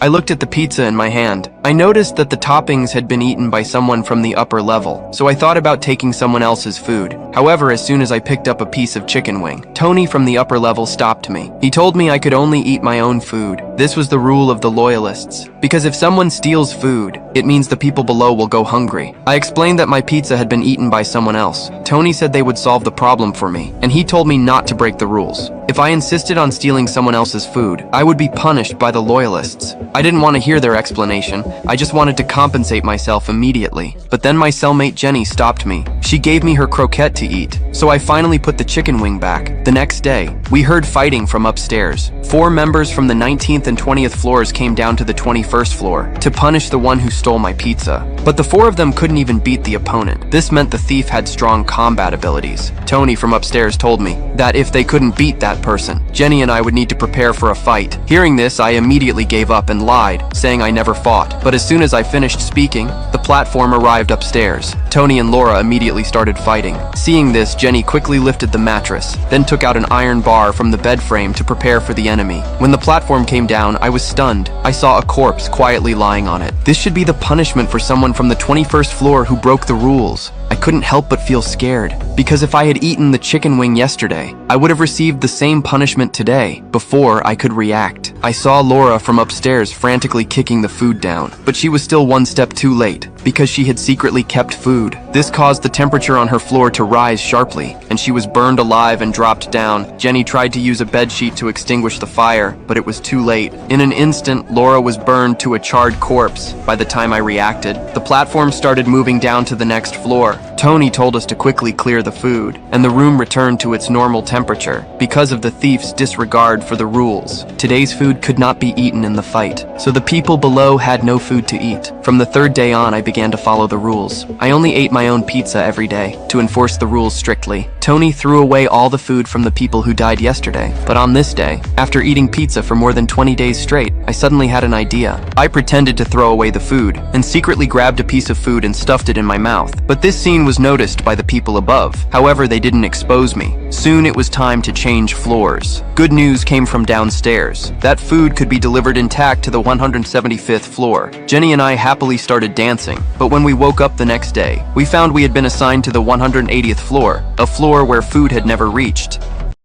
I looked at the pizza in my hand. I noticed that the toppings had been eaten by someone from the upper level, so I thought about taking someone else's food. However, as soon as I picked up a piece of chicken wing, Tony from the upper level stopped me. He told me I could only eat my own food. This was the rule of the loyalists, because if someone steals food, it means the people below will go hungry. I explained that my pizza had been eaten by someone else. Tony said they would solve the problem for me, and he told me not to break the rules. If I insisted on stealing someone else's food, I would be punished by the loyalists. I didn't want to hear their explanation. I just wanted to compensate myself immediately. But then my cellmate Jenny stopped me. She gave me her croquette to eat, so I finally put the chicken wing back. The next day, we heard fighting from upstairs. 4 members from the 19th and 20th floors came down to the 21st floor to punish the one who stole my pizza. But the 4 of them couldn't even beat the opponent. This meant the thief had strong combat abilities. Tony from upstairs told me that if they couldn't beat that person, Jenny and I would need to prepare for a fight. Hearing this, I immediately gave up and lied, saying I never fought. But as soon as I finished speaking, the platform arrived upstairs. Tony and Laura immediately started fighting. Seeing this, Jenny quickly lifted the mattress, then took out an iron bar from the bed frame to prepare for the enemy. When the platform came down, I was stunned. I saw a corpse quietly lying on it. This should be the punishment for someone from the 21st floor who broke the rules. I couldn't help but feel scared, because if I had eaten the chicken wing yesterday, I would have received the same punishment today, before I could react. I saw Laura from upstairs frantically kicking the food down, but she was still one step too late, because she had secretly kept food. This caused the temperature on her floor to rise sharply, and she was burned alive and dropped down. Jenny tried to use a bedsheet to extinguish the fire, but it was too late. In an instant, Laura was burned to a charred corpse. By the time I reacted, the platform started moving down to the next floor. Tony told us to quickly clear the food, and the room returned to its normal temperature because of the thief's disregard for the rules. Today's food could not be eaten in the fight, so the people below had no food to eat. From the 3rd day on, I began to follow the rules. I only ate my own pizza every day to enforce the rules strictly. Tony threw away all the food from the people who died yesterday, but on this day, after eating pizza for more than 20 days straight, I suddenly had an idea. I pretended to throw away the food and secretly grabbed a piece of food and stuffed it in my mouth. But this scene was noticed by the people above. However, they didn't expose me. Soon it was time to change floors. Good news came from downstairs. That food could be delivered intact to the 175th floor. Jenny and I happily started dancing, but when we woke up the next day, we found we had been assigned to the 180th floor, a floor where food had never reached.